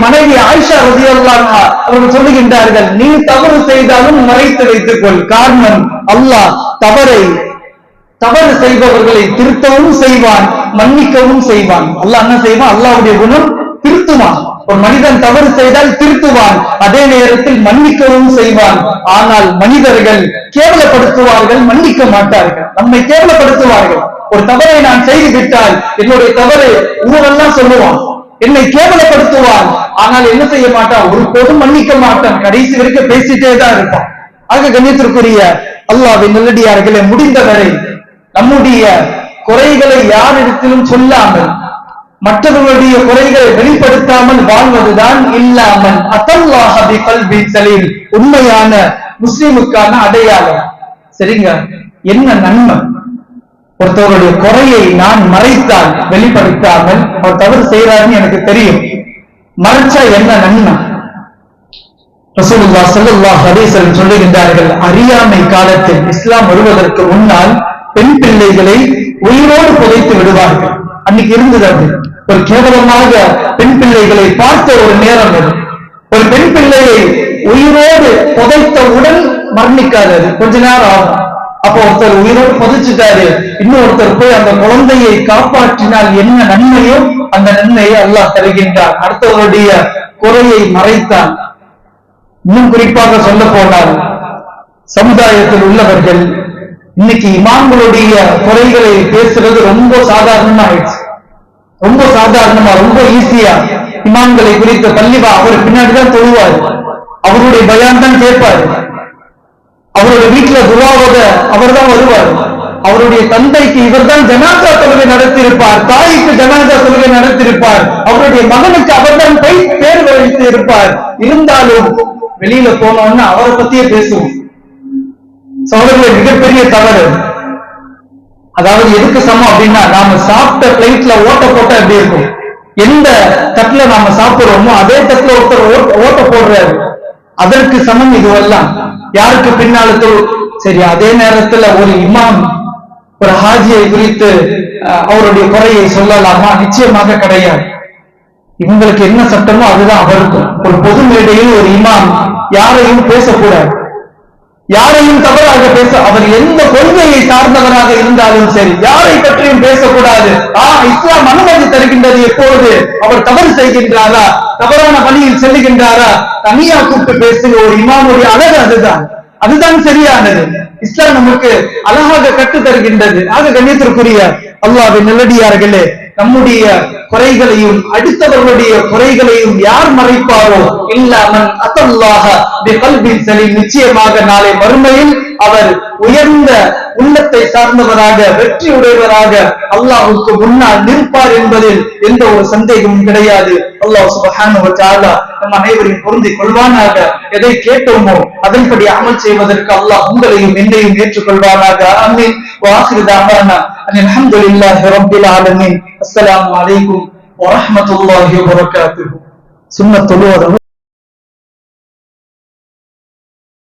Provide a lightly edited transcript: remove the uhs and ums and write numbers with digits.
மனைவி ஆயிஷா ரலியல்லாஹு அன்ஹா அவர்கள் சொல்லுகின்றார்கள், நீ தவறு செய்தாலும் மறைத்து வைத்துக் கொள். காரணம், அல்லாஹ் தவறு செய்பவர்களை திருத்தவும் செய்வான், மன்னிக்கவும் செய்வான். அல்லாஹ் என்ன செய்வான்? அல்லாஹ்வுடைய குணம் திருத்துவான். ஒரு மனிதன் தவறு செய்தால் திருத்துவான், அதே நேரத்தில் மன்னிக்கவும் செய்வான். ஆனால் மனிதர்கள் கேவலப்படுத்துவார்கள், மன்னிக்க மாட்டார்கள், நம்மை கேவலப்படுத்துவார்கள். ஒரு தவறை நான் செய்து விட்டால் என்னுடைய தவறு ஊரெல்லாம் சொல்லுவான், என்னை கேவலப்படுத்துவான். ஆனால் என்ன செய்ய மாட்டான்? ஒருபோதும் மன்னிக்க மாட்டான், கடைசி வரைக்கும் பேசிட்டே தான் இருப்பான். ஆக கண்ணியத்திற்குரிய அல்லாஹ்வின் நல்லடியார்களே, முடிந்தவரை நம்முடைய குறைகளை யாரிடத்திலும் சொல்லாமல், மற்றவர்களுடைய குறைகளை வெளிப்படுத்தாமல் வாழ்வதுதான் இல்லாமல் அத்தல்லாஹ பிகல்பின் சலீம் உண்மையான முஸ்லிமுக்கான அடையாளம். சரிங்க, என்ன நன்மை? ஒருத்தவருடைய குறையை நான் மறைத்தால், வெளிப்படுத்தாமல் அவர் தவறு செய்யறாருன்னு எனக்கு தெரியும், மறைச்சா என்ன நன்மை? ரசூலுல்லாஹ் ஸல்லல்லாஹு அலைஹி வஸல்லம் சொல்லுகின்றார்கள், அறியாமை காலத்தில் இஸ்லாம் வருவதற்கு முன்னால் பெண் பிள்ளைகளை உயிரோடு புதைத்து விடுவார்கள். அன்னைக்கு இருந்தது அது. ஒரு கேவலமாக பெண் பிள்ளைகளை பார்த்த ஒரு நேரம் அது. ஒரு பெண் பிள்ளையை உயிரோடு புதைத்தவுடன் மரணிக்காது, கொஞ்ச நேரம் ஆகும். அப்போ ஒருத்தர் உயிரோடு புதைச்சிட்டாரு, இன்னொருத்தர் போய் அந்த குழந்தையை காப்பாற்றினால் என்ன நன்மையோ அந்த நன்மையை அல்லாஹ் தருகின்றார். அடுத்தவருடைய குறையை மறைத்தான். இன்னும் குறிப்பாக சொல்ல போனால், சமுதாயத்தில் உள்ளவர்கள் இன்னைக்கு இமாம்களுடைய குறைகளை பேசுறது ரொம்ப சாதாரணமா ஆயிடுச்சு. ரொம்ப சாதாரணமா, ரொம்ப ஈஸியா இமாம்களை குறித்த பள்ளிவா அவர் பின்னாடிதான் தொழுவார், அவருடைய பயான் தான் கேட்பார், அவருடைய வீட்டுல துவாவத அவர் தான் வருவார், அவருடைய தந்தைக்கு இவர் தான் ஜனாதா தொழுகை நடத்தியிருப்பார், தாய்க்கு ஜனாதா தொழுகை நடத்தியிருப்பார், அவருடைய மகனுக்கு அவர் தான் பேர் வைத்து இருப்பார். இருந்தாலும் வெளியில போனோம்னா அவரை பத்தியே பேசுவோம். சோழர்களே, மிகப்பெரிய தவறு. அதாவது எதுக்கு சமம் அப்படின்னா, நாம சாப்பிட்ட பிளேட்ல ஓட்ட போட்டா எப்படி இருக்கும்? எந்த தட்டுல நாம சாப்பிடுறோமோ அதே தட்டுல ஒருத்தர் ஓட்ட போடுறாரு, அதற்கு சமம் இதுவெல்லாம். யாருக்கு பின்னால சரி, அதே நேரத்துல ஒரு இமாம் ஒரு ஹாஜியை குறித்து அவருடைய குறையை சொல்லலாமா? நிச்சயமாக கிடையாது. இவங்களுக்கு என்ன சட்டமோ அதுதான் அவருக்கும். ஒரு பொது மேடையில் ஒரு இமாம் யாரையும் பேசக்கூடாது, யாரையும் தவறாக பேச, அவர் எந்த கொள்கையை சார்ந்தவராக இருந்தாலும் சரி, யாரை பற்றியும் பேசக்கூடாது. இஸ்லாம் அனுமதி தருகின்றது. எப்பொழுது அவர் தவறு செய்கின்றாரா, தவறான வழியில் செல்லுகின்றாரா, தனியா கூப்பிட்டு பேசுகிற ஒரு இமாமுடைய அழகு அதுதான் சரியானது. இஸ்லாம் நமக்கு அழகாக கற்று தருகின்றது. ஆக கண்ணியத்திற்குரிய அல்லாஹ்வின் நல்லடியார்களே, நம்முடைய குறைகளையும் அடுத்தவர்களுடைய குறைகளையும் யார் மறைப்பாரோ இல்லாமல் அத்தல்லாஹ பிகல்பின் சலீம், நிச்சயமாக நாளை மறுமையில் அவர் உயர்ந்த உள்ளத்தை சார்ந்தவராக, வெற்றி உடையவராக அல்லாஹ்வுக்கு முன்னால் நிற்பார் என்பதில் எந்த ஒரு சந்தேகமும் கிடையாது. அல்லாஹ் சுப்ஹானஹு வ தஆலா நம் அனைவரையும் பொருந்திக் கொள்வானாக. எதை கேட்டோமோ அதன்படி அமல் செய்வதற்கு அல்லாஹ் உங்களையும் என்னையும் ஏற்றுக்கொள்வானாக. ஆமீன். وآخر دعوانا أن الحمد لله رب العالمين. السلام عليكم ورحمة الله وبركاته. سنة